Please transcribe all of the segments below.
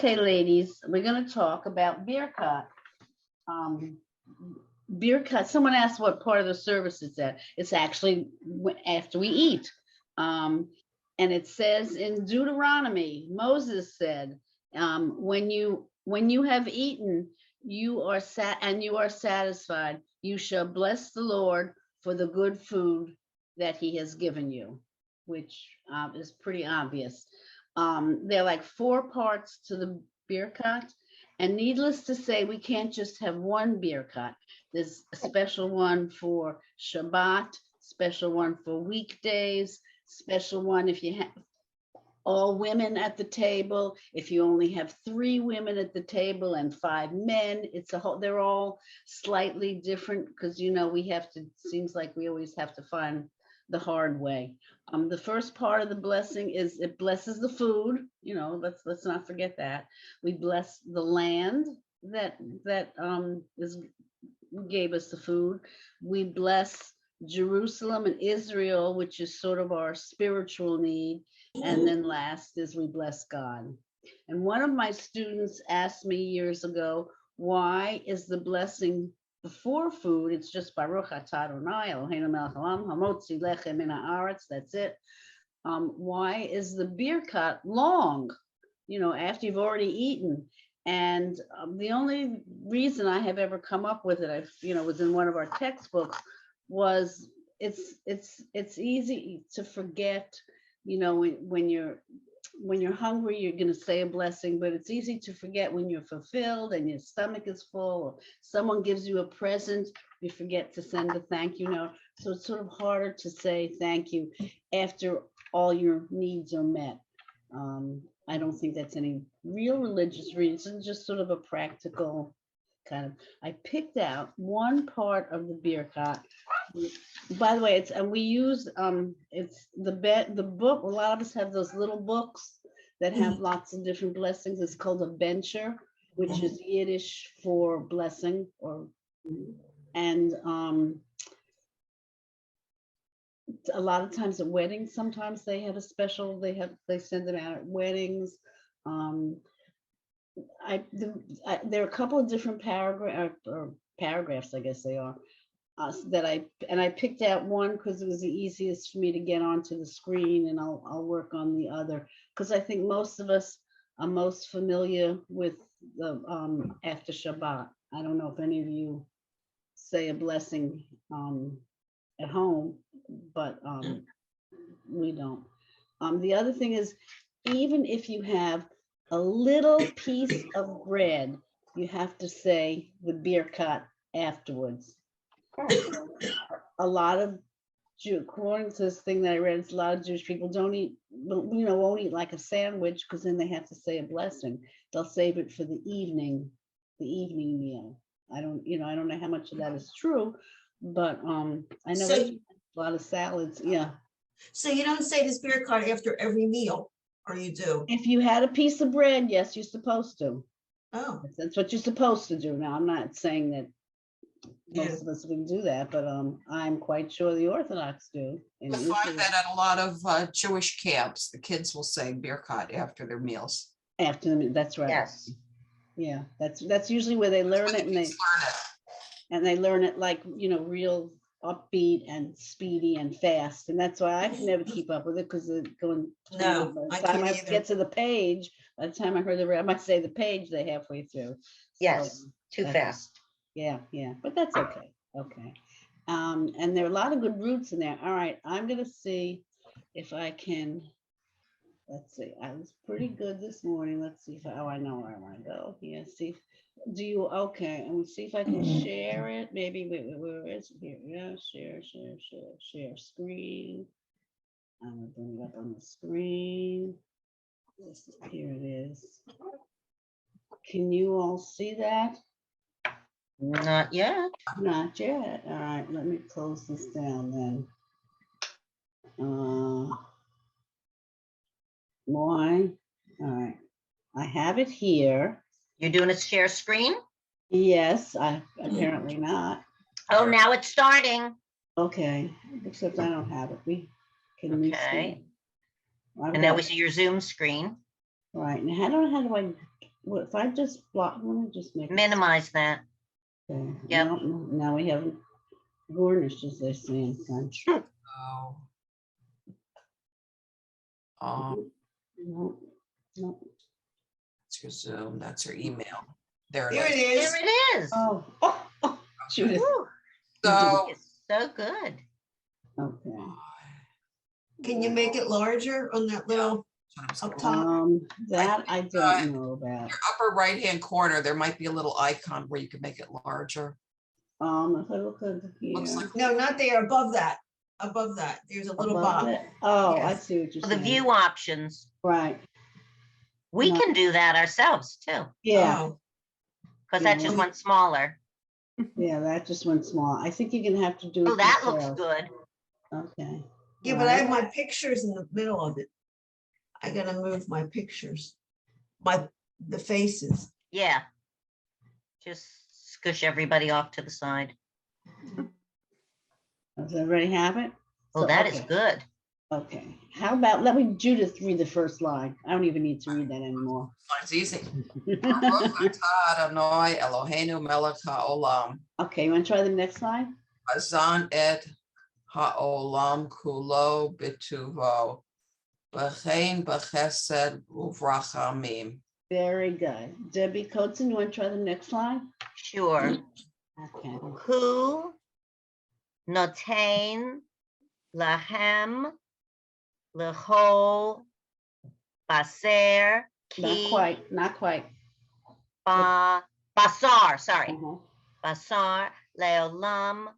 Okay, ladies, we're going to talk about beer cut. Um, Beer cut. Someone asked what part of the service it's at. It's actually after we eat. Um, and it says in Deuteronomy, Moses said, when you have eaten, you are satisfied. You shall bless the Lord for the good food that He has given you, which is pretty obvious. There are like 4 parts to the beer cut. And needless to say, we can't just have one beer cut. There's a special one for Shabbat, special one for weekdays, special one if you have all women at the table. If you only have 3 women at the table and 5 men, it's a whole, they're all slightly different because, we have to, seems like we always have to find the hard way. The first part of the blessing is it blesses the food. Let's not forget that. We bless the land that gave us the food. We bless Jerusalem and Israel, which is sort of our spiritual need. And then last is we bless God. And one of my students asked me years ago, why is the blessing before food? It's just Baruch atah Adonai Eloheinu melech haolam hamotzi lechem min haaretz. That's it. Why is the beer cut long? After you've already eaten. And the only reason I have ever come up with it, was in one of our textbooks, was it's easy to forget. When you're hungry, you're going to say a blessing, but it's easy to forget when you're fulfilled and your stomach is full, or someone gives you a present, you forget to send a thank you note. So it's sort of harder to say thank you after all your needs are met. I don't think that's any real religious reason, just sort of a practical kind of. I picked out one part of the beer cut. By the way, we use it's the book. A lot of us have those little books that have lots of different blessings. It's called a bencher, which is Yiddish for blessing, and a lot of times at weddings, sometimes they have a special. They send them out at weddings. There are a couple of different paragraphs, I guess they are. That I picked out one because it was the easiest for me to get onto the screen, and I'll work on the other because I think most of us are most familiar with the after Shabbat. I don't know if any of you say a blessing at home, but we don't. The other thing is, even if you have a little piece of bread, you have to say the beer cut afterwards. A lot of according to this thing that I read, it's a lot of Jewish people don't eat, won't eat like a sandwich because then they have to say a blessing. They'll save it for the evening meal. I don't know how much of that is true, but I know a lot of salads. Yeah. So you don't say this beer cut after every meal, or you do? If you had a piece of bread, yes, you're supposed to. Oh, that's what you're supposed to do. Now, I'm not saying that most of us wouldn't do that, but I'm quite sure the Orthodox do. I find that at a lot of Jewish camps, the kids will say beer cut after their meals. That's right. Yes. Yeah, that's usually where they learn it, and they learn it like real upbeat and speedy and fast, and that's why I can never keep up with it because they're going. No, by the time I get to the page, by the time I heard I might say the page, they're halfway through. Yes, too fast. Yeah, but that's okay. Okay. And there are a lot of good roots in there. All right, I'm gonna see if I can. Let's see. I was pretty good this morning. Let's see if I know where I want to go. Yeah. See. Okay? And we'll see if I can share it. Maybe. Wait. Where is it here? Yeah. Share screen. I'm gonna bring it up on the screen. Here it is. Can you all see that? Not yet. Not yet. All right, let me close this down then. Why? All right, I have it here. You're doing a share screen? Yes, apparently not. Oh, now it's starting. Okay, except I don't have it. We can okay. And now we see your Zoom screen. Right, now how do I What if I just block, let me just make. it- Minimize that. Okay, Yep. no, no, now we have garnished, as they say in French. Oh. Um, No, no. that's your Zoom, that's your email. There There it it is. is. There it is. Oh, Judith. Whew, So, it's so good. Okay. Can you make it larger on that little up top? That I don't know about. your upper right-hand corner, there might be a little icon where you can make it larger. If I look over Looks here. like No, not there, above that. Above that, there's a little above box. it? Oh, I Yes. see what you're The saying. view options. Right, We No. can do that ourselves too, yeah, Oh, because that Yeah. just went smaller. yeah, that just went small. I think you're gonna have to do it. Oh, that looks yourself. good. Okay. yeah, but I have Right. my pictures in the middle of it. I gotta move my pictures. The faces. Yeah. Just squish everybody off to the side. Does everybody have it? Oh, So, that is okay, good. Okay, how about, let me, Judith, read the first line. I don't even need to read that anymore. Mine's easy. Baruch atah Adonai Eloheinu melech haolam, Okay, you wanna try the next line? hazan et haolam kulo bituvo, b'chein b'chesed uvrachamim. Very good. Debbie Coates, you wanna try the next line? Sure. Okay, Who notain lahem lehol baser not ki quite, not quite. basar, sorry. Uh-huh. Basar leolam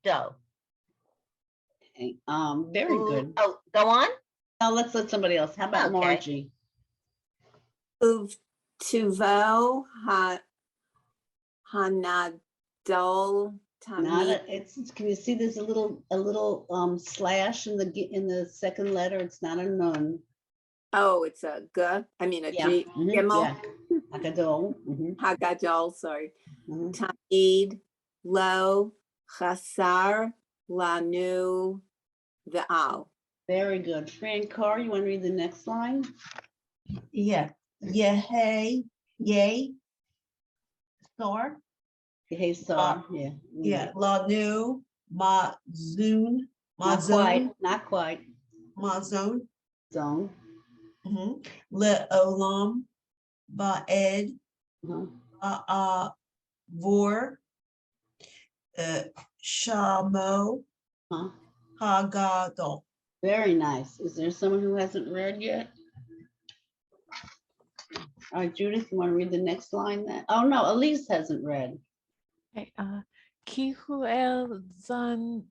do. Okay, very good. Oh, go on. Now let's let somebody else. How about Okay. Margie? Tuvo hanadol Not tamid. can you see there's a little slash in the second letter? It's not a nun. Oh, it's a g. I mean a Yeah. G. Mhm, Gimel. yeah. Agadol. Mhm, Hagadol. Sorry. mhm. Tamid lo chasar lanu ve'al. Very good. Fran Carr, you want to read the next line? Yeah, yay, yay. Star, Hey, Sar. Yeah. mhm. yeah, la nu, ma zoon, Not quite. Not quite. ma zone. Zone. Le olam, ba ed, Uh-huh. vor, shamo, Huh. hagadol. Very nice. Is there someone who hasn't read yet? All right, Judith, you want to read the next line then? Oh, no, Elise hasn't read. Okay, Kihuel Zan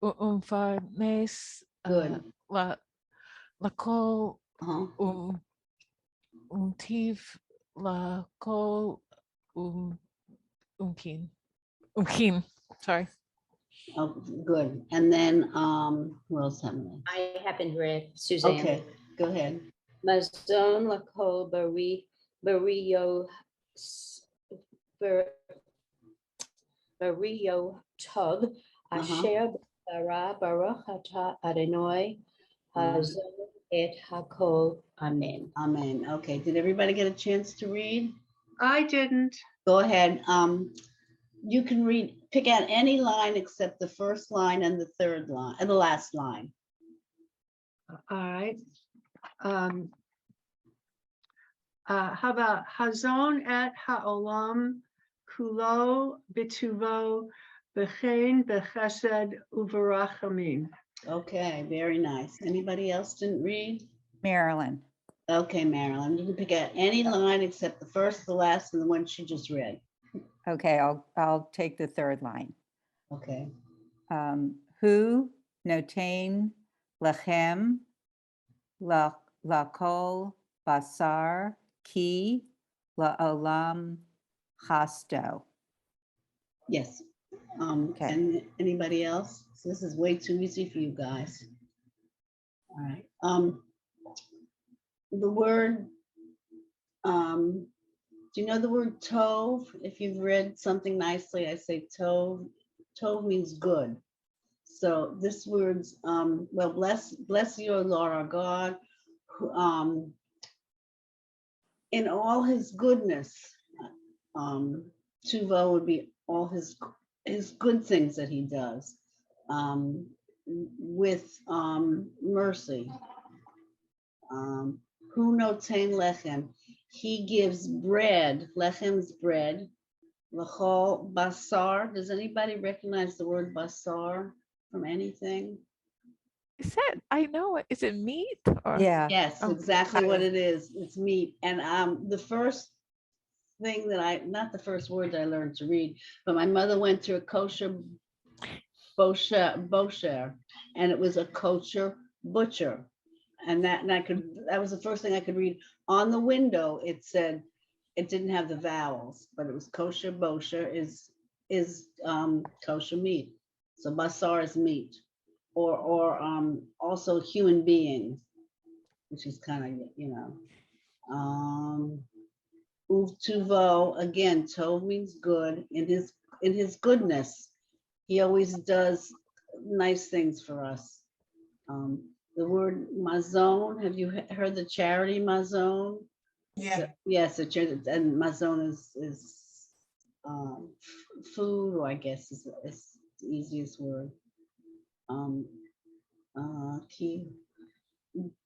Farnes Good. Lakol Uh-huh. Tiv Lakol Umkin. Sorry. Oh, good. And then, who else haven't I haven't read read? Suzanne. Okay, go ahead. Mazon lakol bario bario tov asher bara baruch atah Adonai hazon et hakol. Amen. Amen. Okay, did everybody get a chance to read? I didn't. Go ahead. You can pick out any line except the first line and the third line and the last line. All right. How about Hazon et Ha'olam Kulo Bituvo Bechein Bechesed Uvarachamim. Okay, very nice. Anybody else didn't read? Marilyn. Okay, Marilyn, you can pick out any line except the first, the last, and the one she just read. Okay, I'll take the third line. Okay. Hu notain lechem lakol basar ki laolam chasto. Yes. Okay. And anybody else? So this is way too easy for you guys. All right. The word, do you know the word tov? If you've read something nicely, I say tov. Tov means good. So this word's, well, bless you, O Lord our God, who, in all his goodness, Tuvo would be all his good things that he does, with mercy. Who notain lechem, he gives bread, lechem's bread, l'chol basar. Does anybody recognize the word basar from anything? Is that, I know it, is it meat or? Yeah. Yes, Oh, exactly kind what of. it is. It's meat. And the first thing that not the first words I learned to read, but my mother went to a kosher bosher, and it was a kosher butcher. And that was the first thing I could read. On the window, it said, it didn't have the vowels, but it was kosher bosher is kosher meat. So basar is meat, or also human beings, which is kind of, Uvtuvo, again, tov means good. In his goodness, he always does nice things for us. The word mazon, have you heard the charity mazon? Yeah, Yes, and mazon is food, or I guess is the easiest word. Key.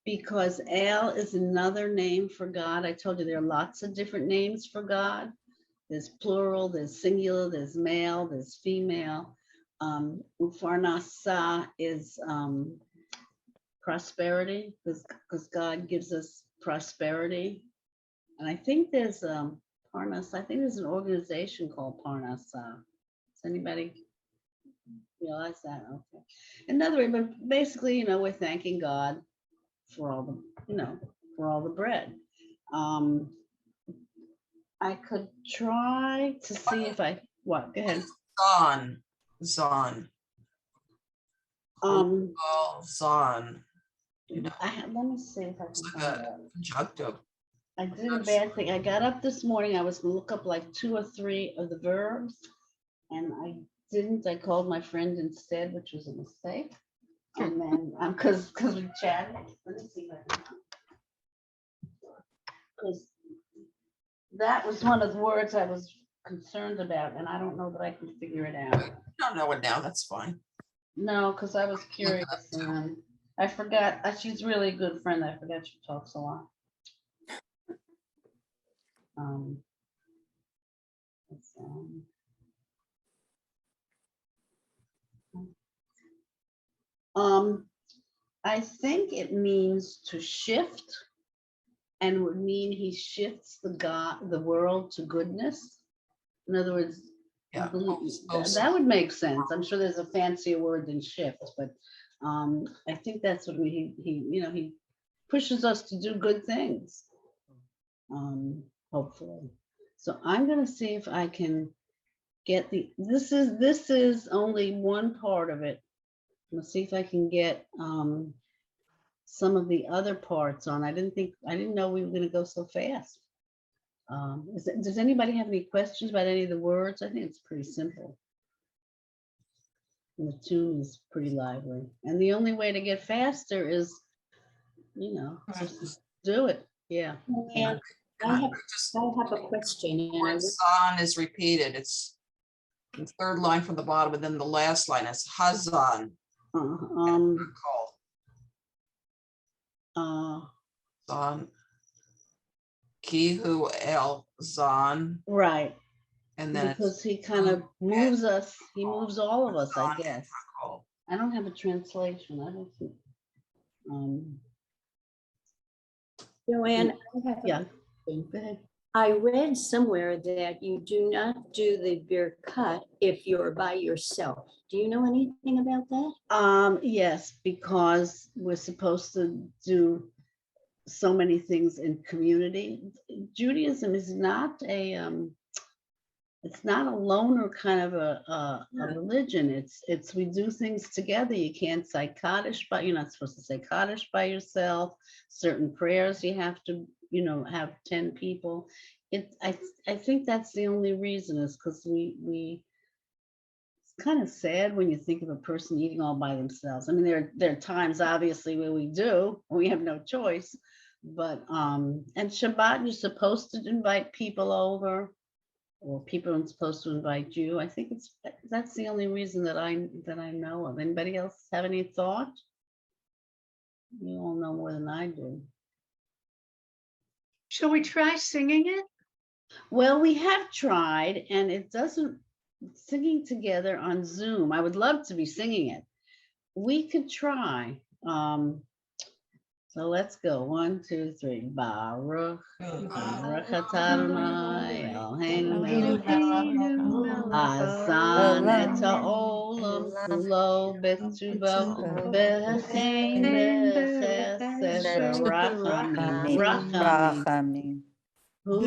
Because El is another name for God. I told you there are lots of different names for God. There's plural, there's singular, there's male, there's female. Ufarnasa is prosperity, because God gives us prosperity. And I think there's Parnas, I think there's an organization called Parnasa. Does anybody realize that? Okay. Another way, but basically, we're thanking God for all the bread. I could try to see if what, go ahead. Zon. Um, Zon. let me see if I It's can like find a out. conjunctive. I did a bad thing. I got up this morning. I was gonna look up like 2 or 3 of the verbs, and I didn't. I called my friend instead, which was a mistake. And then, because we chatted. Let me see if I can. Because that was one of the words I was concerned about, and I don't know that I can figure it out. You don't know it now, that's fine. No, because I was Look it curious, up, too. and I forgot. She's really a good friend. I forgot she talks a lot. It's, I think it means to shift, and would mean he shifts the world to goodness. In other words, Yeah. that would make sense. I'm sure there's a fancier word than shift, but I think that's what he pushes us to do good things. Hopefully. So I'm gonna see if I can get this is only one part of it. Let's see if I can get some of the other parts on. I didn't know we were gonna go so fast. Does anybody have any questions about any of the words? I think it's pretty simple. And the tune is pretty lively. And the only way to get faster is, just do it. Yeah. And I have a question, and Word Zon is repeated. It's the third line from the bottom, and then the last line is Hazan. Zon. Kihu El Zon. Right. And then Because he kind of moves us, he moves all of us, I guess. Call. I don't have a translation. I don't think. Joanne, I have a Yeah. question. Go ahead. I read somewhere that you do not do the beer cut if you're by yourself. Do you know anything about that? Yes, because we're supposed to do so many things in community. Judaism is not it's not a loner kind of a religion. It's we do things together. You can't say Kaddish, but you're not supposed to say Kaddish by yourself. Certain prayers you have to, have 10 people. I think that's the only reason is because we kind of sad when you think of a person eating all by themselves. I mean, there are times obviously where we have no choice, but and Shabbat, you're supposed to invite people over, or people are supposed to invite you. I think that's the only reason that I know of. Anybody else have any thought? You all know more than I do. Shall we try singing it? Well, we have tried, and it doesn't singing together on Zoom. I would love to be singing it. We could try. So let's go. 1, 2, 3. Baruch. Baruch atah Adonai Eloheinu melech Hazan et ha'olam kulo b'tuvo b'chein b'chesed b'rachamim rachamim Rachamim. hu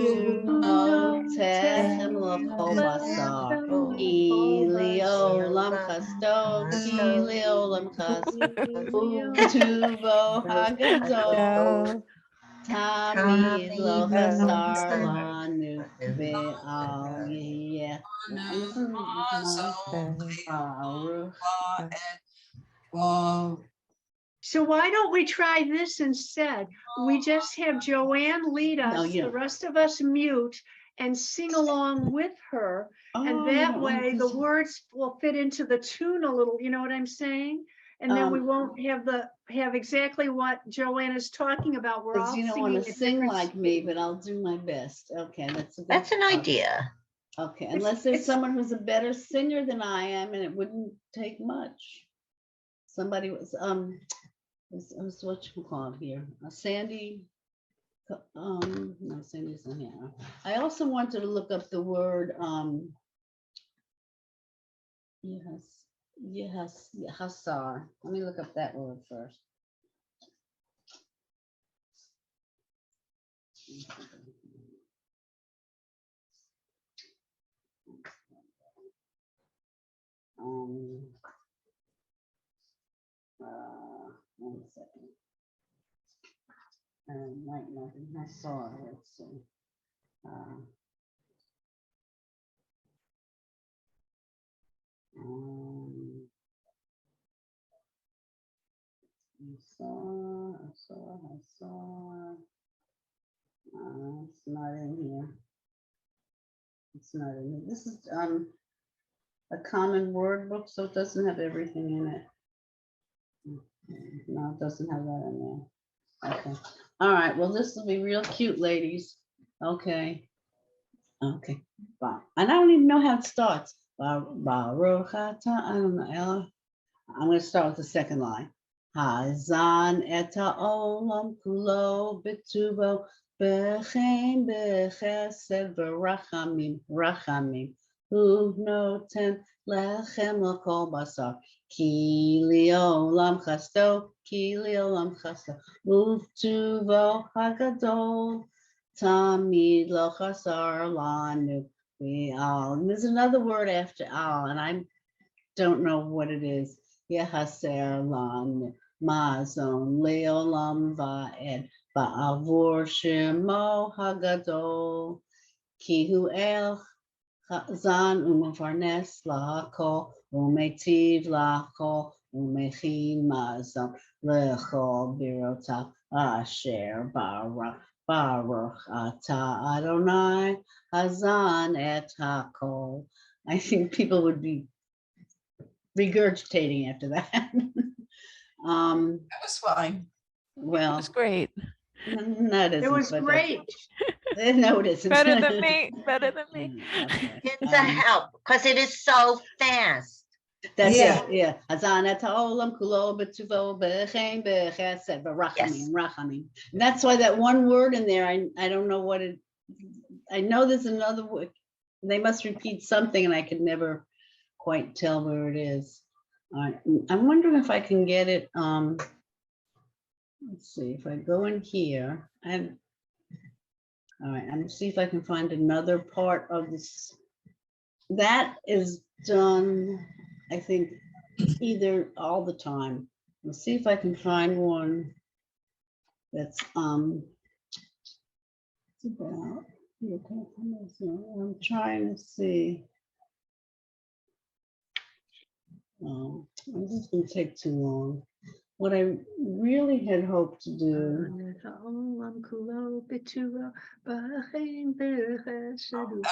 notechem l'chol basar ki li'olam chasto ki li'olam chasto u'tuvo hagadol Tamid lo chasar lanu ve'al yeh. So why don't we try this instead? We just have Joanne lead No, us, you the don't. rest of us mute and sing along with her. And that way the words will fit into the tune a little, you know what I'm saying? And then we won't have exactly what Joanne is talking about. We're all Because you don't singing want to at sing different like me, but I'll do my best. Okay, that's a good That's an thought. idea. Okay, unless there's it's- someone who's a better singer than I am, and it wouldn't take much. Somebody was what you call it here, Sandy. No, Sandy's not here. I also wanted to look up the word yes, hasar. Let me look up that word first. One second. Right, nothing. Hasar. Let's see. I saw. It's not in here. It's not in here. This is a common word book, so it doesn't have everything in it. No, it doesn't have that in there. Okay. All right. Well, this will be real cute, ladies. Okay. Okay. Bye. And I don't even know how it starts. Baruch atah Adonai. I'm going to start with the second line. Hazan et ha'olam kulo b'tuvo b'chein b'chesed v'rachamim rachamim hu noten lechem l'kol basar ki li'olam chasto u'tuvo hagadol tamid lo chasar lanu ve'al. There's another word after al, and I don't know what it is. Yehaser lan mazon leolam va'ed ba'avur shemo hagadol ki hu el zan umefarnes lahakol umetiv lahakol umechin mazon lechol birota asher baruch atah Adonai hazan et hakol. I think people would be regurgitating after that. That was fine. Well, That's great. no, it isn't. It was but great. no, it isn't. Better than me. Better than me. Okay. It's a help because it is so fast. That's Yeah. it. Yeah. Hazan et ha'olam kulo b'tuvo b'chein b'chesed b'rachamim rachamim. And that's why that one word in there, I don't know what it. I know there's another word. They must repeat something, and I could never quite tell where it is. I'm wondering if I can get it. Let's see if I go in here and all right, I'm gonna see if I can find another part of this. That is done, I think, either all the time. Let's see if I can find one that's it's about. I'm trying to see. This is gonna take too long. What I really had hoped to do, That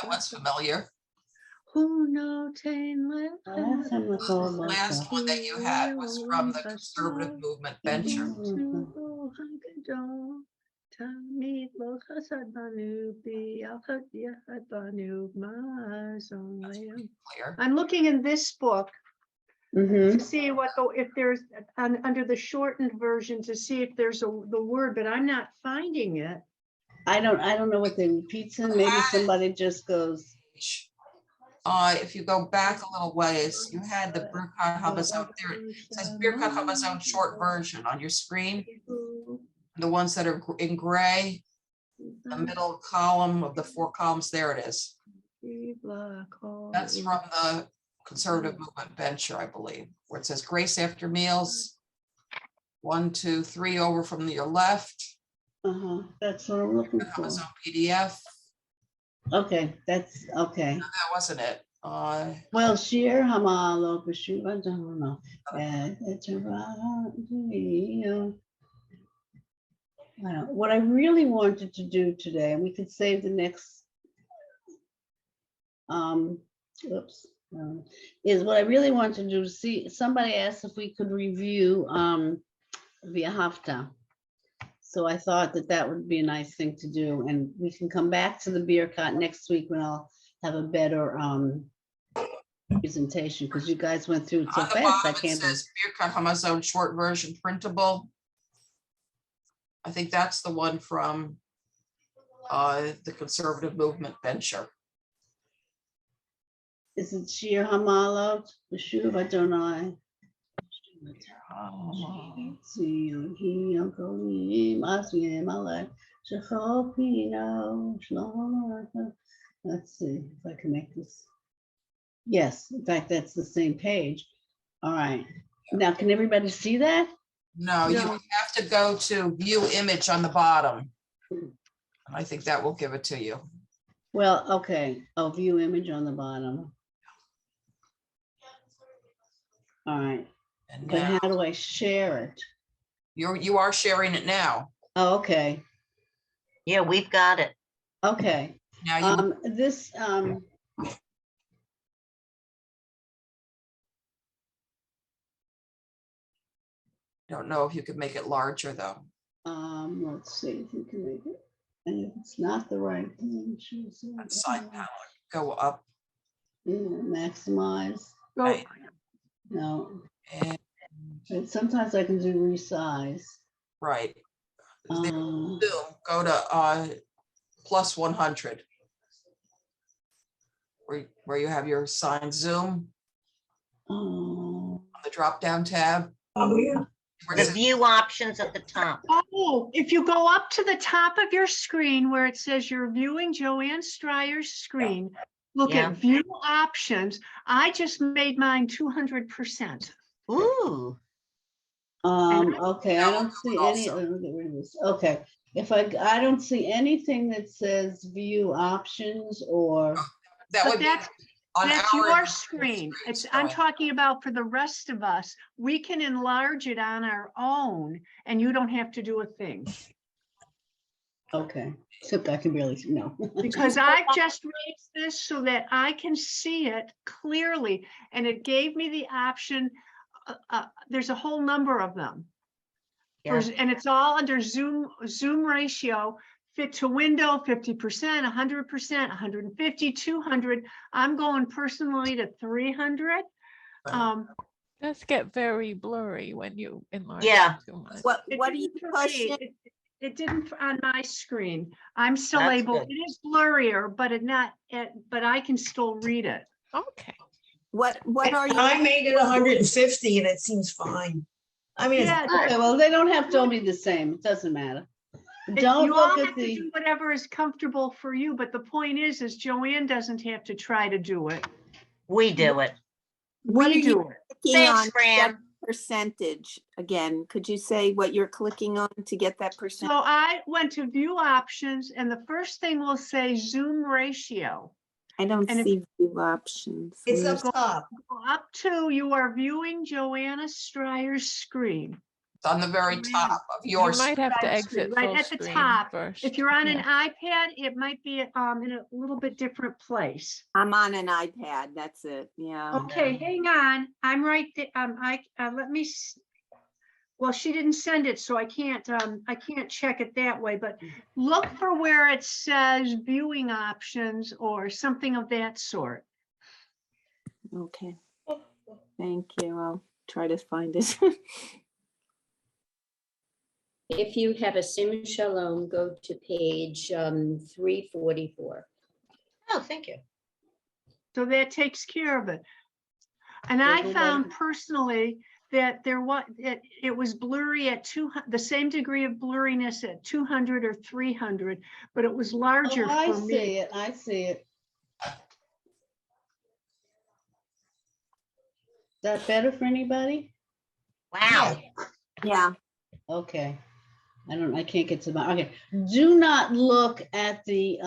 one's familiar. last time I called The last one that you had was from the conservative movement venture. Clear. I'm looking in this book Mhm. to see what the, if there's under the shortened version to see if there's the word, but I'm not finding it. I don't know what they repeat in. Maybe somebody just goes, If you go back a little ways, you had the Birkat Hamazon there. It says Birkat Hamazon short version on your screen. The ones that are in gray, the middle column of the 4 columns, there it is. That's from the conservative movement venture, I believe, where it says grace after meals. 1, 2, 3 over from your left. that's what I'm looking for. Amazon PDF. Okay, that's okay. That wasn't it. Well, Shir Hamalo Bashu, I don't know. What I really wanted to do today, and we could save the next is what I really wanted to do to see. Somebody asked if we could review via Hafta. So I thought that would be a nice thing to do, and we can come back to the Birkat next week when I'll have a better presentation, because you guys went through it so on the fast. I bottom, it can't. says Birkat Hamazon short version printable. I think that's the one from the conservative movement venture. Is it Shir Hamalot? The Shuv Adonai. Let's see if I can make this. Yes, in fact, that's the same page. All right. Now, can everybody see that? No, you have to go to view image on the bottom. I think that will give it to you. Well, okay. I'll view image on the bottom. All right. And But now how do I share it? you are sharing it now. Oh, okay. Yeah, we've got it. Okay. Now you don't know if you could make it larger though. Let's see if we can make it. And if it's not the right thing, choose That side panel, go up. maximize. Right. No. And And sometimes I can do resize. right. There, Zoom, go to plus 100. Where you have your sign Zoom on the drop down tab. Oh, yeah. Where it The says- view options at the top. Oh, if you go up to the top of your screen where it says you're viewing Joanne Stryer's screen, look Yeah. at view options. I just made mine 200%. Ooh, Okay, I don't see any. Let me get rid of this. Okay, if I don't see anything that says view options or. that But would be that's on That's our your screen. I'm Joanne. talking about for the rest of us. We can enlarge it on our own and you don't have to do a thing. Okay, except I can barely see, no. Because I've just raised this so that I can see it clearly. And it gave me the option. There's a whole number of them. yeah. And it's all under Zoom ratio, fit to window, 50%, 100%, 150, 200. I'm going personally to 300. Does get very blurry when you enlarge Yeah. it too much. What It are you didn't for me. pushing? It didn't on my screen. I'm still That's able, good. it is blurrier, but but I can still read it. Okay. What are you? I made it 150 and it seems fine. I mean, Yeah, Okay, well, they don't have to all be the same, it doesn't matter. Don't you all look at have to the, do whatever is comfortable for you, but the point is Joanne doesn't have to try to do it. We do it. What are We you do it. clicking Thanks, on to Fran. get percentage? Again, could you say what you're clicking on to get that percent? So I went to view options and the first thing will say Zoom ratio. I don't And if- see view options. It's Where's- up top. Up to, you are viewing Joanna Stryer's screen. It's on the very top of You yours. might have to Right, exit right full at the screen top. first. If you're on an Yeah. iPad, it might be in a little bit different place. I'm on an iPad, that's it, yeah. Okay, hang on. I'm right there. Let me, well, she didn't send it, so I can't check it that way, but look for where it says viewing options or something of that sort. Okay. Thank you. I'll try to find it. If you have a sim shalom, go to page 344. Oh, thank you. So that takes care of it. And I Doesn't found matter. personally that it was blurry at the same degree of blurriness at 200 or 300, but it was larger Oh, I for me. see it. I see it. Is that better for anybody? Wow. Yeah, Okay. I can't get to my, okay. Do not look at the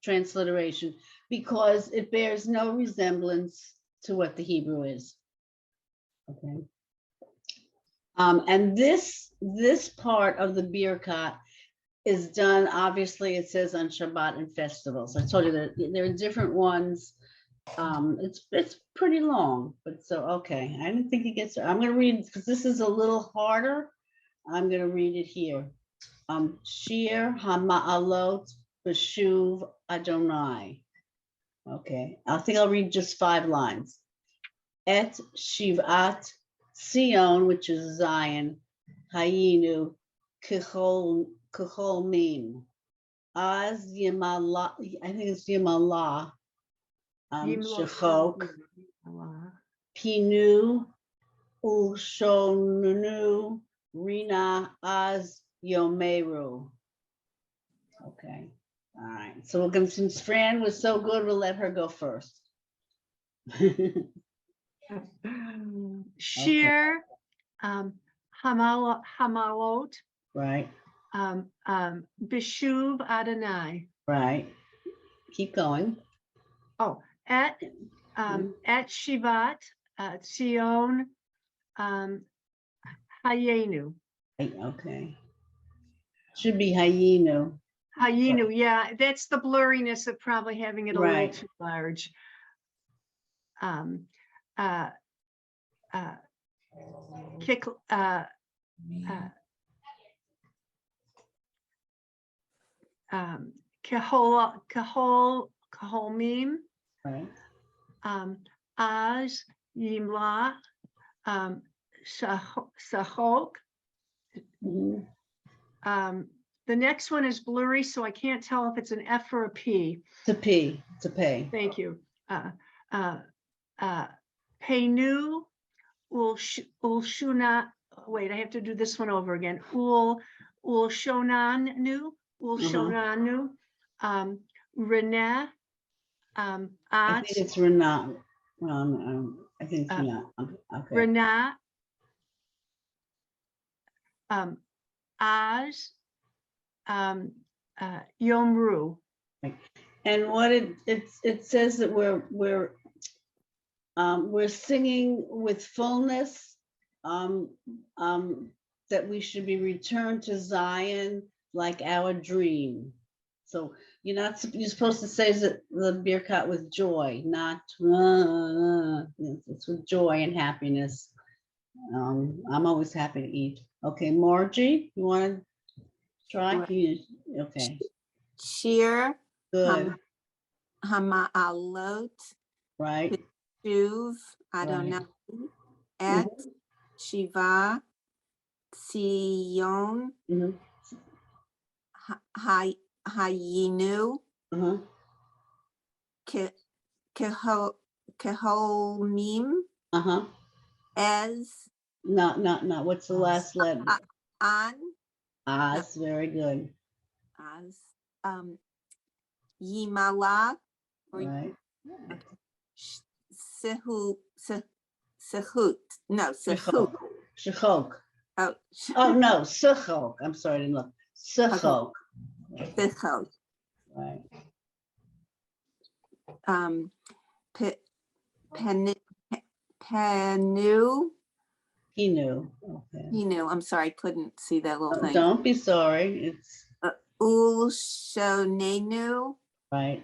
transliteration because it bears no resemblance to what the Hebrew is. Okay. And this part of the Birkat is done, obviously, it says on Shabbat and festivals. I told you that there are different ones. It's pretty long, but so, okay. I didn't think it gets, I'm gonna read, because this is a little harder. I'm gonna read it here. Shir Hama'alot B'shuv Adonai. Okay, I think I'll read just 5 lines. Et Shivat Sion, which is Zion, Hayinu Kechol Min. Az Yimala, I think it's Yimala. Shechok, Pinu Ushonunu Rina Az Yomeru. Okay, all right. So we're going, since Fran was so good, we'll let her go first. Shir, Hamalot, Right, Bishuv Adonai. right. Keep going. Oh, at Shivat, Sion, Hayenu. Okay. Should be Hayinu. Hayenu, yeah, that's the blurriness of probably having it a little Right. too large. Kaholmim, Right. Az Yimla, Sahok. Mhm. The next one is blurry, so I can't tell if it's an F or a P. To P, to pay. Thank you. Peinu Ulshuna. Wait, I have to do this one over again. Ulshonanu. Reneh. I At think it's Renat. I think it's Renat. Okay. Renat. Az. Yomru. And what it says that we're singing with fullness, that we should be returned to Zion like our dream. So you're supposed to say that the Birkat with joy, not it's with joy and happiness. I'm always happy to eat. Okay, Margie, you want to try? Okay, Shir good, Hama'alot right? Shuv Adonai Et Shiva Sion Mhm, Hayinu uh-huh. Keholmim Uh-huh. Ez Not. What's the last letter? An That's very good. as Yimala or Right. Sehut. No, Sehut. Shechok. Oh, Oh, no, Suchok. I'm sorry, I didn't look. Suchok. Sehut. Right. Penu, He knew. Okay. I'm sorry, I couldn't see that little thing. Don't be sorry. It's Ulshonenu, right.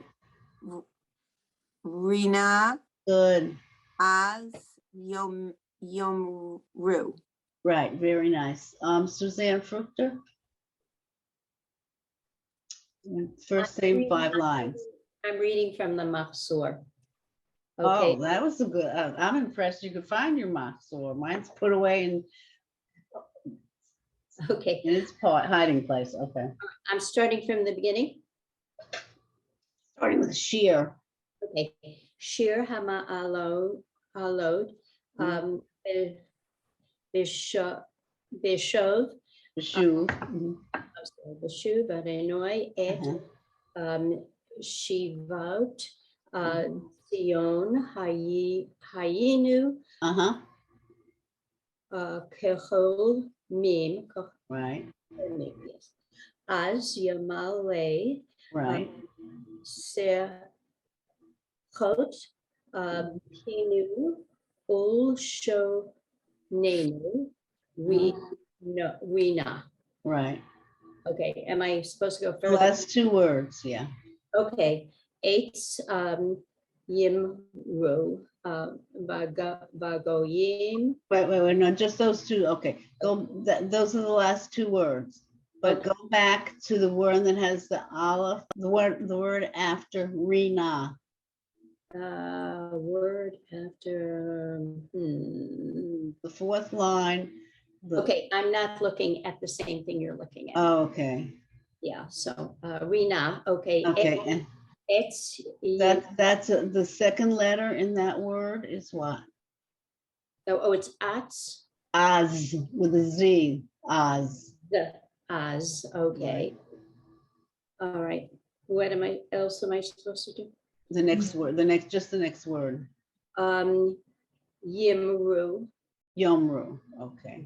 Rina, Good. Az, Yomru. Right. Very nice. Suzanne Fruchter. First same 5 lines. I'm reading from the Mahsur. Oh, Okay, that was a good. I'm impressed you could find your Mahsur. Mine's put away okay. in its hiding place. Okay. I'm starting from the beginning. Starting with sheer. Okay. Shir Hama Alod, Bishov, Beshuv. Mhm. Beshuv, Arenoi, Et, Uh-huh. Shivot, Sion, Hayinu, Uh-huh. Kechol, Mim, Right. yes. Az Yamale, Right. Serchot, Pinu, Ul Sho Nenu, Rina. Right. Okay, am I supposed to go The further? last 2 words. Yeah. Okay, Eitz Yimru, Vagoyim. Wait. No, just those 2. Okay. Those are the last 2 words. But Okay. go back to the word that has the aleph, the word after Rina. Word after. The 4th line. Okay, I'm not looking at the same thing you're looking at. Oh, okay. Yeah, so Rina, okay. Okay. And It's that's the second letter in that word is what? it's Atz, Az with a Z. Az. the Az, okay. All right, what else am I supposed to do? The next word. Just the next word. Yimru. Yomru. Okay.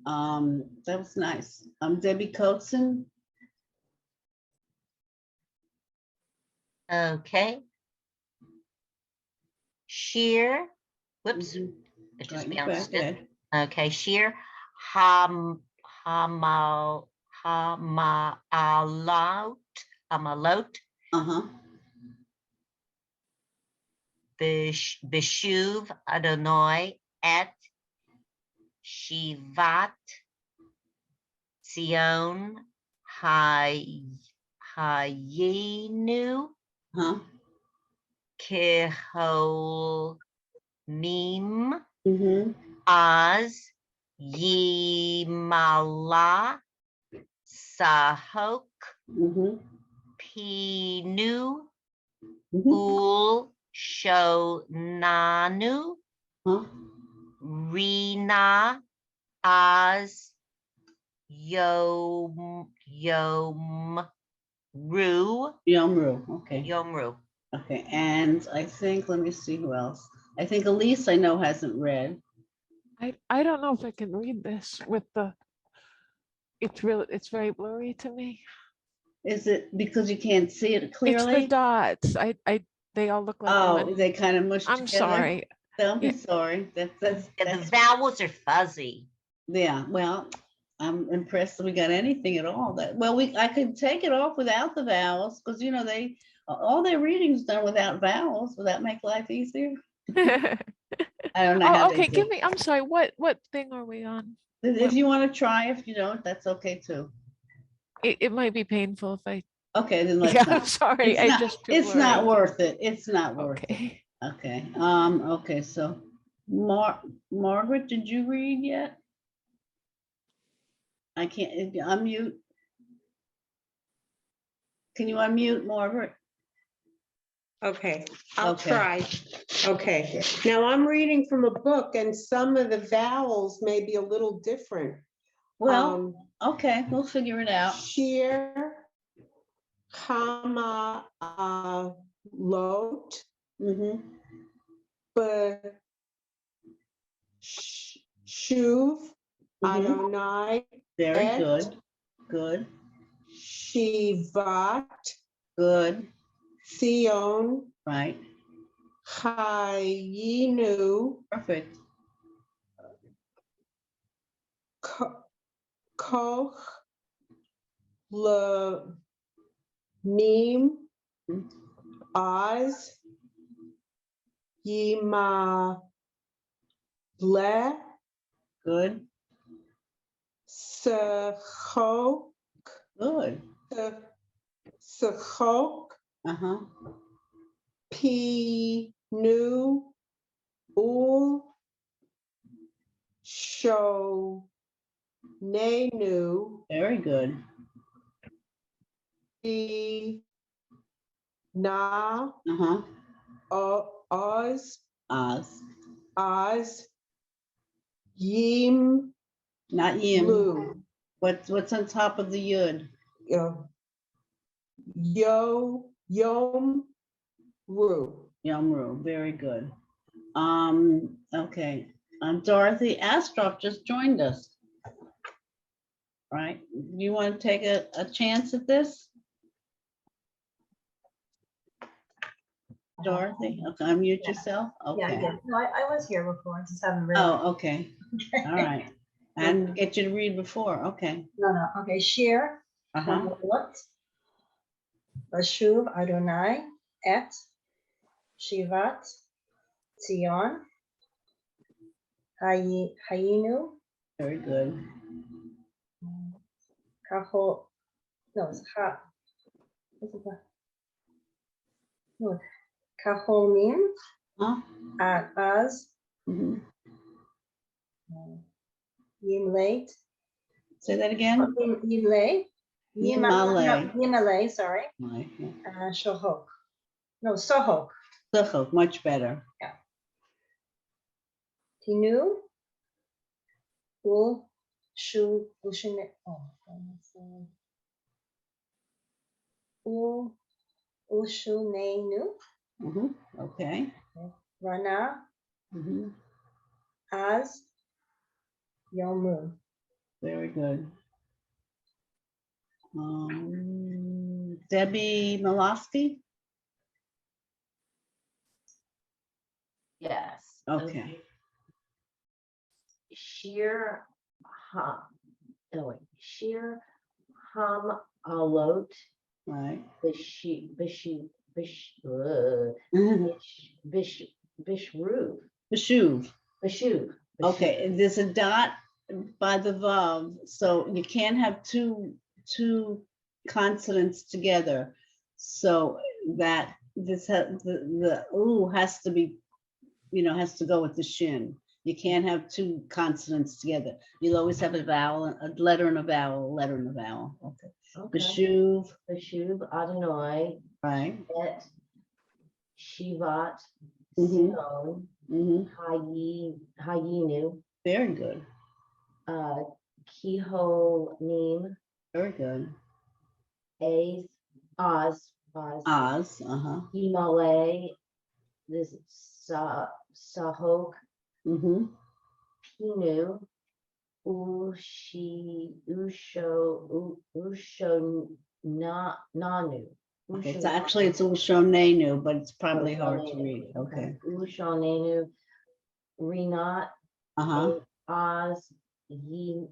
That was nice. Debbie Coatson. Okay. Sheer, whoops, Mhm. it just Right, bounced go it. ahead. Okay, sheer, hamalot, Uh-huh. Beshuv Adonai et Shivat Zion Hayinu Huh. Kehol Mim Mm-hmm. Az Yimala Sahok Mm-hmm. Pinu Mm-hmm. Ul Shonanu Huh. Rina Az Yomru. Okay. Yomru. Okay. And I think, let me see who else. I think Elise I know hasn't read. I don't know if I can read this with it's very blurry to me. Is it because you can't see it It's the clearly? dots. They all look like Oh, one. they kind of mushed I'm together. sorry. Don't be Yeah. sorry. Yeah, That's the vowels are fuzzy. yeah. Well, I'm impressed that we got anything at all. I could take it off without the vowels because all their reading's done without vowels. Would that make life easier? I don't know how Oh, they okay. do. Give me. I'm sorry. What thing are we on? If you want to try, if you don't, that's okay too. It might be painful if I. Okay, then let's Yeah, not. I'm sorry. It's I not, just. it's not worth it. It's not worth it. Okay. Okay. Okay. So, Margaret, did you read yet? I can't unmute. Can you unmute, Margaret? Okay, I'll Okay. try. Okay, now I'm reading from a book and some of the vowels may be a little different. Well, okay, we'll figure it out. Sheer, comma, lot, Mm-hmm. shuv, Mhm. Adonai, Very et, good. Shivat, Good. Sion, Right. Hayinu, Perfect. Koch, Le, Meme, Mhm. Oz, Yima, Le, Good. Sechok, Good. Sechok, Uh-huh. Pinu, Ul, Show, Nenu, Very good. Na, Uh-huh. Oz, Oz. Oz, Yim, Not Yim. Lu, What's on top of the Yud? Yom, Ru. Yamru. Very good. Okay. Dorothy Astroff just joined us. Right? You want to take a chance at this? Dorothy, okay, unmute yourself. Yeah, I Okay. did. No, I was here before, I just haven't read. Oh, okay. All right. And get you to read before. Okay. No, okay, Shir, Uh-huh. what? Bashuv Adonai et Shivat Zion Hayinu Very good. Kahol, no, it's Ha. What's it called? No, Kaholmim Huh? Az Mhm. Yimleit. Say that again. Yimlei. Yimalei. Yimalei, sorry. Right, yeah. Shohok. No, Sohok. Suchok, much better. Tinu. Ul. Shu. Ushine. Oh, Ushunenu. Mhm. Okay. Rana. Mhm. Az. Yomu. Very good. Debbie Malosky? Yes. Okay. Sheer Sheer Ham Alot Right. Bishruv. Beshuv. Bashuv. Okay, and there's a dot by the vav, so you can't have two consonants together. So that the ooh has to be, has to go with the shin. You can't have two consonants together. You'll always have a vowel, a letter and a vowel, a letter and a vowel. Okay. Beshuv. Bashuv Adonai Right. et Shivat Mhm. Sion Mhm. Hayinu Very good. Kihonim Very good. Oz Oz. Uh-huh. Himalay, this Sahok, Mhm. Pinu, Nanu. Okay, so actually it's Ushonenu, but it's probably hard to read. Okay. Ushonenu, Rinat, Uh-huh. Oz, Yimi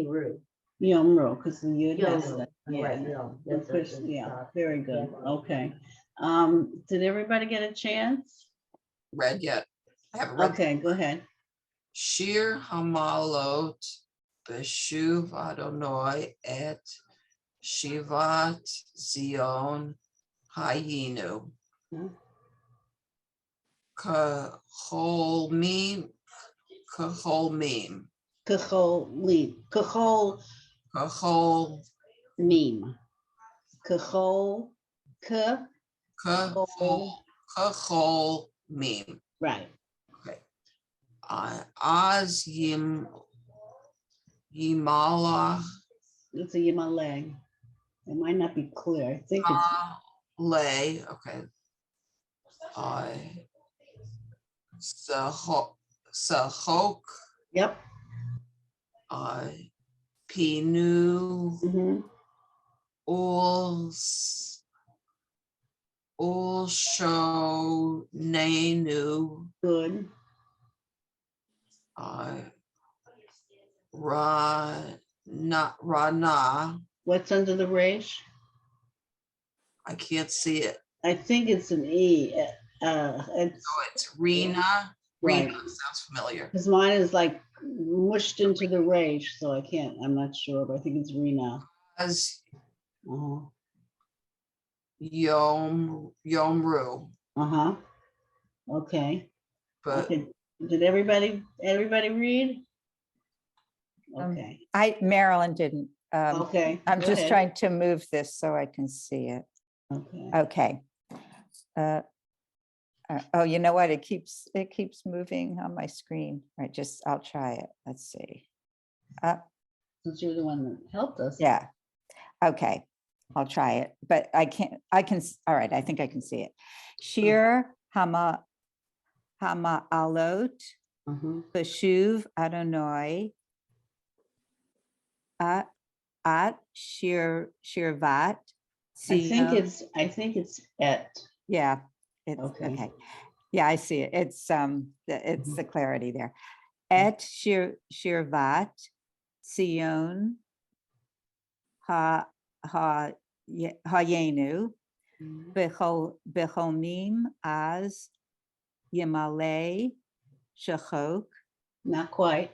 Ru. Yomro, because the Yud has Yomru, that. right, Yeah. Yom. Yeah, very good. yeah. Okay. Did everybody get a chance? Read yet? I haven't read. Okay, go ahead. Shir Hamalot Beshuv Adonai et Shivat Zion Hayinu Hmm. Kaholmim Kachol meme. Kachol meme. Kachol Kahol Mim. right. Okay. Az Yimala It's a Yimaleh. It might not be clear. I think it's Lay. Okay. Sahok. yep. Pinu. Mm-hmm. Ulshonenu. Good. Rana. What's under the resh? I can't see it. I think it's an E. It's Oh, it's Rena. right. Rena sounds familiar. Because mine is like mushed into the resh, so I can't. I'm not sure, but I think it's Rena. As Uh-huh. Yomru. Uh-huh. Okay. But Okay. Did everybody read? Okay. Marilyn didn't. Okay. I'm go just ahead. trying to move this so I can see it. Okay. Okay. Oh, you know what? It keeps moving on my screen. All right, I'll try it. Let's see. Since you're the one that helped us. Yeah. Okay. I'll try it, but I can, all right, I think I can see it. Shir Hama Alot, Beshuv Adonai, At Shirvat. I think it's et. Yeah, it's Okay. okay. Yeah, I see it. It's the clarity there. Et Shirvat, Sion, Hayenu, Bechomim as Yemale Shachok. Not quite.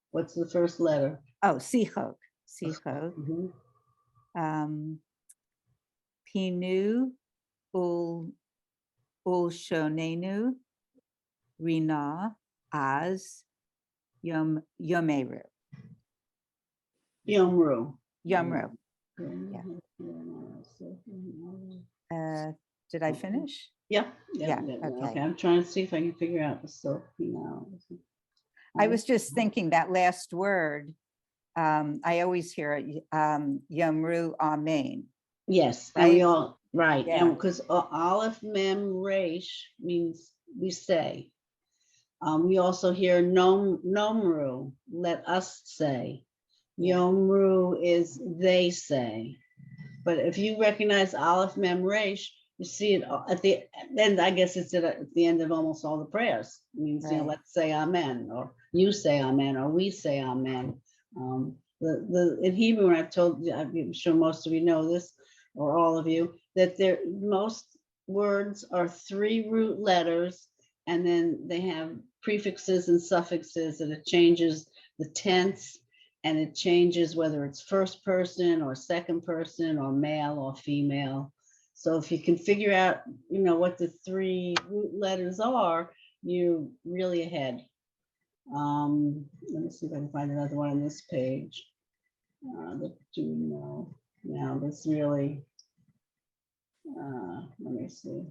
What's the first letter? Oh, Sichok. Pinu Ulshonenu Rina as Yomeru. Yomru. Yomru. Did I finish? Yeah. Okay. I'm trying to see if I can figure out the so. I was just thinking that last word. I always hear it, Yomru Amen. Yes, right? and we all right, Yeah. and because Aleph Mem Resh means we say. We also hear Nomru, let us say. Yomru is they say. But if you recognize Aleph Mem Resh, you see it at the end. I guess it's at the end of almost all the prayers. It means, Right. let's say Amen, or you say Amen, or we say Amen. In Hebrew, and I've told you, I'm sure most of you know this, or all of you, that most words are 3 root letters, and then they have prefixes and suffixes, and it changes the tense, and it changes whether it's first person or second person or male or female. So if you can figure out, what the 3 root letters are, you're really ahead. Let me see if I can find another one on this page. That you know. Now this really, let me see.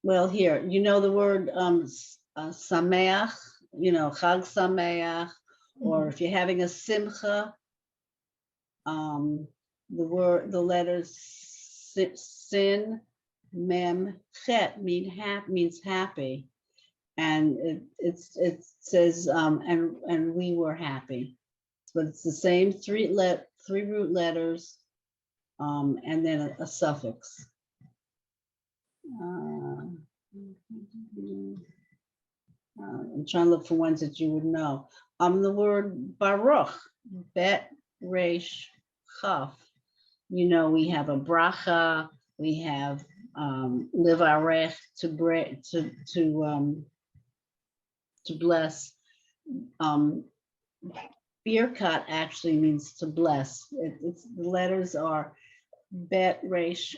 Well, here, the word sameach, chag sameach, or if you're having a simcha, the letters sin, mem, chet means happy, and it says and we were happy, but it's the same 3 root letters, and then a suffix. I'm trying to look for ones that you would know. The word Baruch, Bet Resh Chaf. We have a bracha. We have livarech to bless. Birkat actually means to bless. The letters are Bet Resh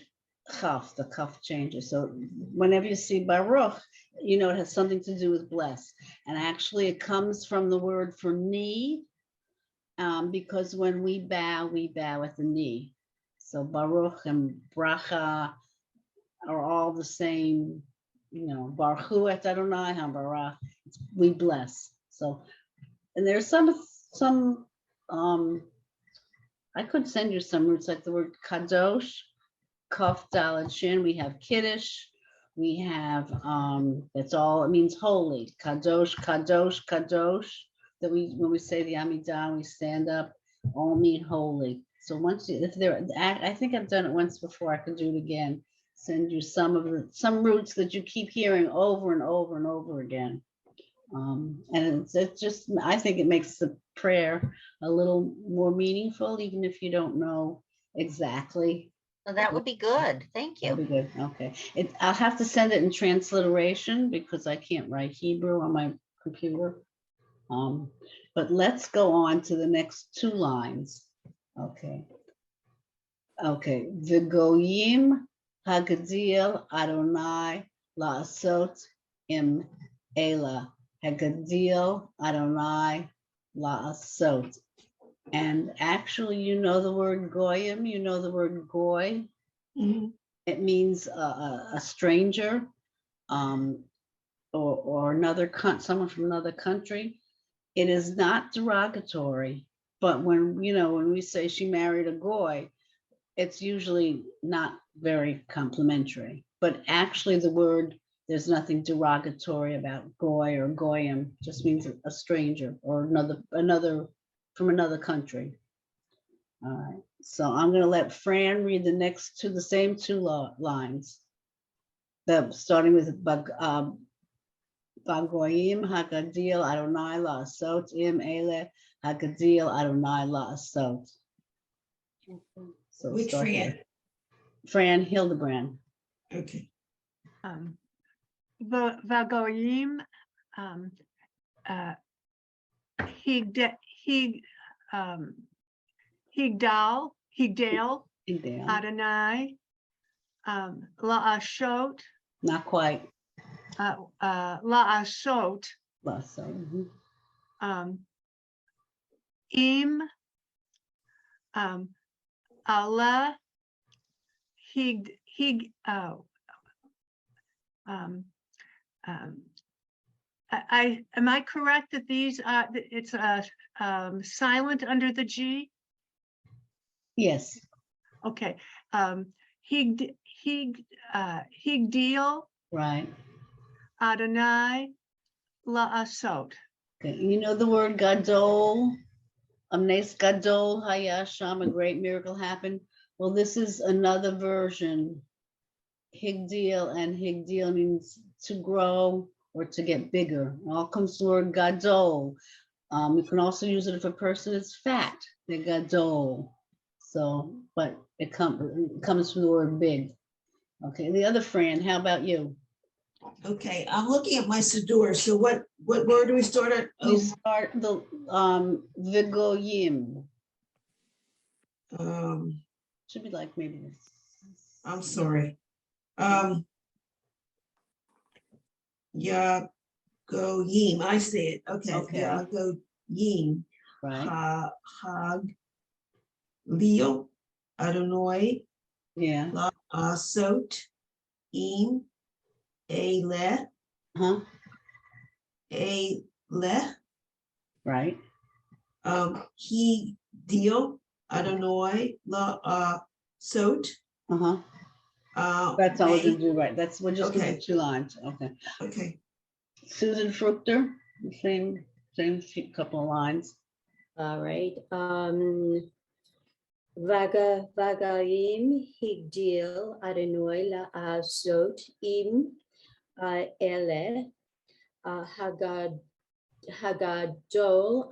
Chaf. The Chaf changes. So whenever you see Baruch, it has something to do with bless. And actually, it comes from the word for knee, because when we bow at the knee. So Baruch and Bracha are all the same. Baruch Hu et Adonai HaBarach. We bless. So, and there's some. I could send you some roots, like the word Kadosh, Kaf Daled Shin. We have Kiddush. We have, that's all, it means holy. Kadosh, Kadosh, Kadosh. that when we say the Amidah, we stand up, all mean holy. So once you, if there, I think I've done it once before, I can do it again. Send you some roots that you keep hearing over and over and over again. And it's just, I think it makes the prayer a little more meaningful, even if you don't know exactly. Well, that would be good. Thank That'd you. be good. Okay. I'll have to send it in transliteration because I can't write Hebrew on my computer. But let's go on to the next two lines. Okay. Okay. V'goyim hagadil Adonai la'asot im ela. Hagadil Adonai la'asot. And actually, you know the word goyim, you know the word goy. It means a stranger, or someone from another country. It is not derogatory, but when we say she married a goy, it's usually not very complimentary. But actually, the word, there's nothing derogatory about goy or goyim. Just means a stranger or another from another country. All right. So I'm going to let Fran read the same two lines. Starting with Vagoyim Hagadil Adonai La'asot Im Ele Hagadil Adonai La'asot. So Which Fran? Fran Hildebrand. Okay. Vagoyim, Higdal, Adonai, La'ashot. Not quite. La'ashot. La'asot. Im, Allah, am I correct that these are, it's silent under the G? Yes. Okay. Higdil. Right. Adonai la'asot. Okay. You know the word gadol? Amnes gadol hayasham, a great miracle happened. Well, this is another version. Higdil, and higdil means to grow or to get bigger. It all comes from the word gadol. You can also use it if a person is fat. They're gadol. So, but it comes from the word big. Okay, the other Fran, how about you? Okay, I'm looking at my Siddur. So what word do we start at? We start the Vigoyim. Should be like maybe this. I'm sorry. Yagoyim, I see it. Okay. Yagoyim. Right. Hag Leo Adonai. Yeah. La'asot im ele. Ele. Right. He deal Adonai la'asot. That's all we're gonna do, right? We're just gonna do 2 lines. Okay. Okay. Susan Fruchter, the same couple of lines. All right. Vagayim higdil Adonai la'asot im ele hagadol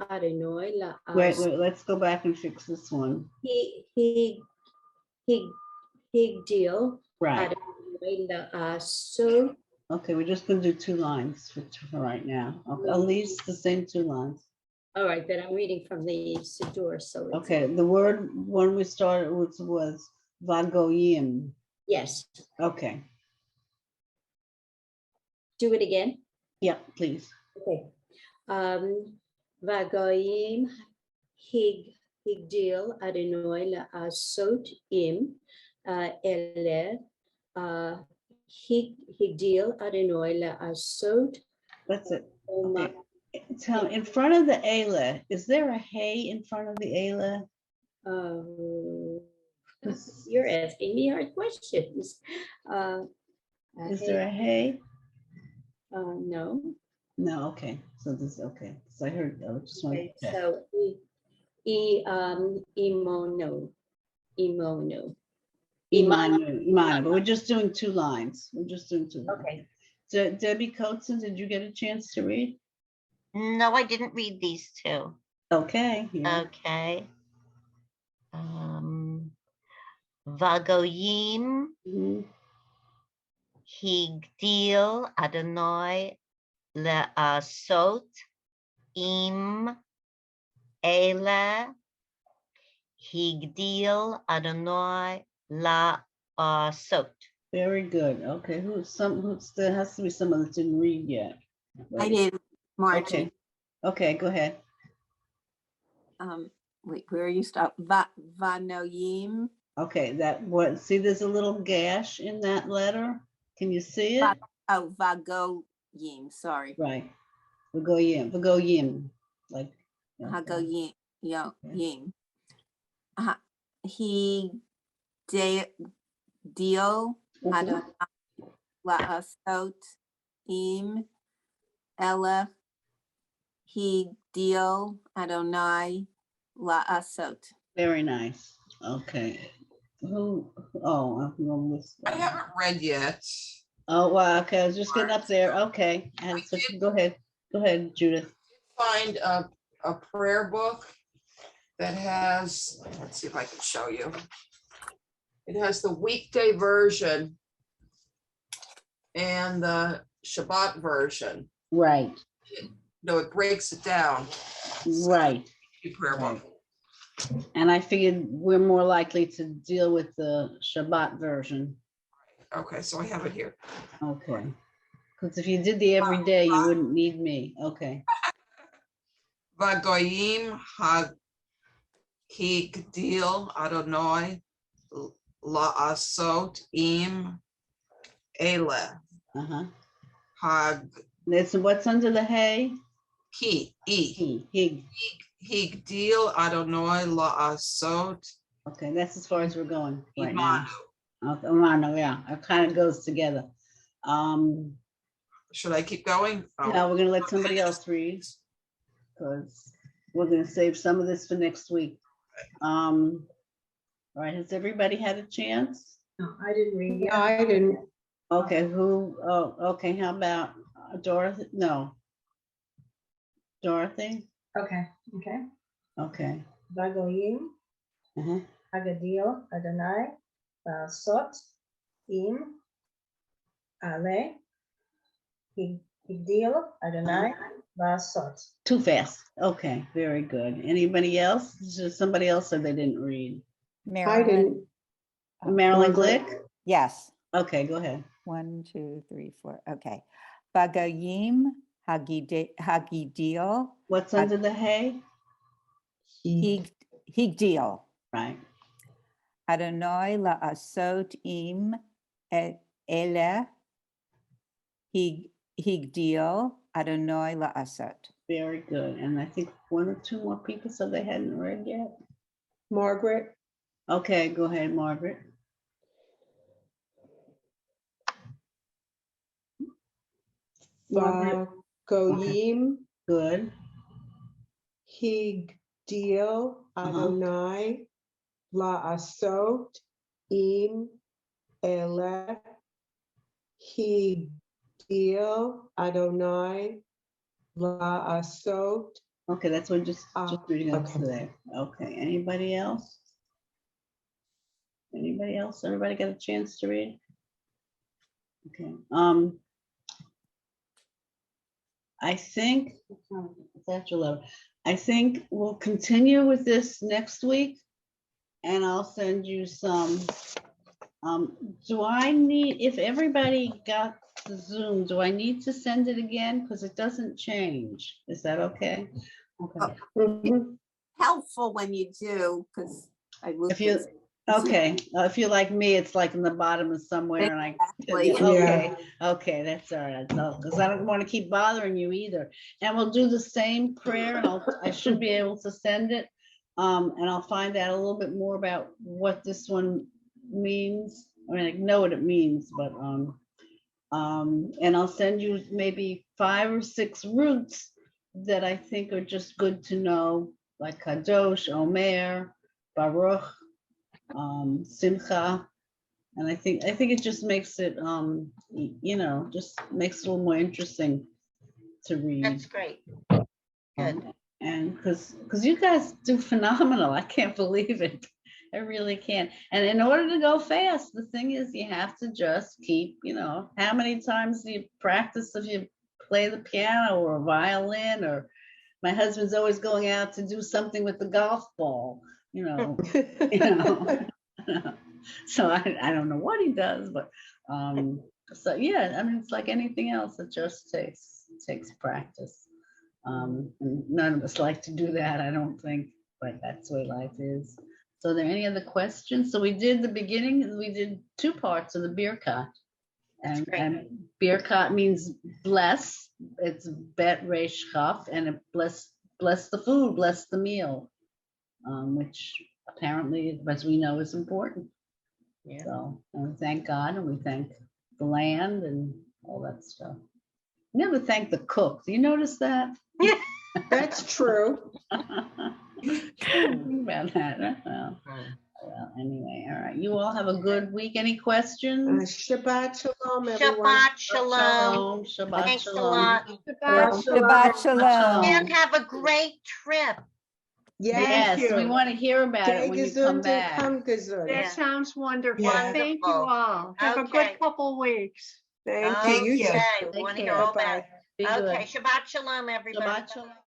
Adonai la'asot. Wait, let's go back and fix this one. Higdil. Right. Adonai la'asot. Okay, we're just gonna do 2 lines for right now. Okay, at least the same 2 lines. All right, but I'm reading from the Siddur, so. Okay, the word when we started was Vagoyim. Yes. Okay. Do it again. Yeah, please. Okay. Vagoyim higdil Adonai la'asot im ele higdil Adonai la'asot. That's it. Okay. Tell in front of the Ele, is there a hey in front of the Ele? You're asking me hard questions. Is there a hey? No. No, okay, so this, okay, so I heard, I just wanted Okay, to check. so imono, imono. Imanu, but we're just doing 2 lines. We're just doing 2 lines. Okay. So Debbie Coates, did you get a chance to read? No, I didn't read these two. Okay. Here. Okay. Vagoyim Mhm. higdil Adonai le'asot im ele higdil Adonai la'asot. Very good. Okay, there has to be someone that didn't read yet. I Right. did, Margie. Okay. Okay, go ahead. Wait, where are you stop? Vanoyim. Okay, that what, see, there's a little gash in that letter. Can you see it? Vagoyim, sorry. Right. Vagoyim, like. okay. Hagoyim, yo, Okay. yim. He deal Mhm. Adonai la'asot im ela he deal Adonai la'asot. Very nice. Okay. Who, oh, I'm on this. I haven't read yet. Oh, wow, okay, I was just getting up there, okay, and so go ahead, Judith. Find a prayer book that has, let's see if I can show you. It has the weekday version and the Shabbat version. Right, No, it breaks it down. right, The prayer book. and I figured we're more likely to deal with the Shabbat version, Okay, so I have it here. okay. Because if you did the everyday, you wouldn't need me, okay. Vagoyim hagdil Adonai la'asot im ele Uh-huh. hag That's what's under the hay? higdil Adonai la'asot Okay, that's as far as we're going right now. imanu. Okay, Imanu, yeah, it kind of goes together. Should I keep going? Oh. No, we're gonna let somebody else read, because we're gonna save some of this for next week. All right, has everybody had a chance? No, I didn't read. Yeah, I didn't. Okay, okay, how about Dorothy? No. Dorothy? Okay, okay. Okay. Vagoyim, Uh-huh. Hagadil, Adonai, Sot, Im, Ale, Higdil, Adonai, Sot. Too fast. Okay, very good. Anybody else? Is there somebody else that they didn't read? I didn't. Marilyn Glick? Yes. Okay, go ahead. 1, 2, 3, 4. Okay. Bagayim Hagidil What's under the hay? Higdil. Right. Adonai la'asot im ele Higdil Adonai la'asot. Very good. And I think 1 or 2 more people said they hadn't read yet. Margaret. Okay, go ahead, Margaret. Vagoyim Good. higdil Adonai la'asot im ele higdil Adonai la'asot. Okay, that's what just reading up okay. to there. Okay, anybody else? Anybody else? Everybody got a chance to read? Okay, I think it's after 11. I think we'll continue with this next week, and I'll send you some. Do I need, if everybody got the Zoom, do I need to send it again? Because it doesn't change. Is that okay? Okay. Mhm. Helpful when you do, because I looked. If you, okay, if you're like me, it's like in the bottom of somewhere and Exactly. okay, okay, that's all right. Because I don't want to keep bothering you either. And we'll do the same prayer and I should be able to send it. And I'll find out a little bit more about what this one means. I mean, I know what it means, but and I'll send you maybe 5 or 6 roots that I think are just good to know, like Kadosh, Omer, Baruch, Simcha. And I think it just makes it, just makes it a little more interesting to read. That's great. Good. And because you guys do phenomenal. I can't believe it. I really can't. And in order to go fast, the thing is you have to just keep, how many times do you practice if you play the piano or violin, or my husband's always going out to do something with the golf ball, So I don't know what he does, but so yeah, I mean, it's like anything else. It just takes practice. And none of us like to do that, I don't think, but that's the way life is. So are there any other questions? So we did the beginning, we did 2 parts of the Birkat. And Birkat means bless. It's bet resh chaf, and it bless the food, bless the meal, which apparently, as we know, is important. Yeah. So, and we thank God, and we thank the land and all that stuff. Never thank the cook. Do you notice that? That's true. About that. Well, anyway, all right. You all have a good week. Any questions? Shabbat shalom, everyone. Shabbat shalom. Shabbat Thanks a shalom. lot. Shabbat shalom. And have a great trip. Yes, we want to hear about it when you come back. That sounds wonderful. Yeah. Thank you all. Have a Okay. good couple weeks. Thank you. Okay, we want to hear all about it. Be good. Okay, Shabbat shalom, everybody. Shabbat shalom.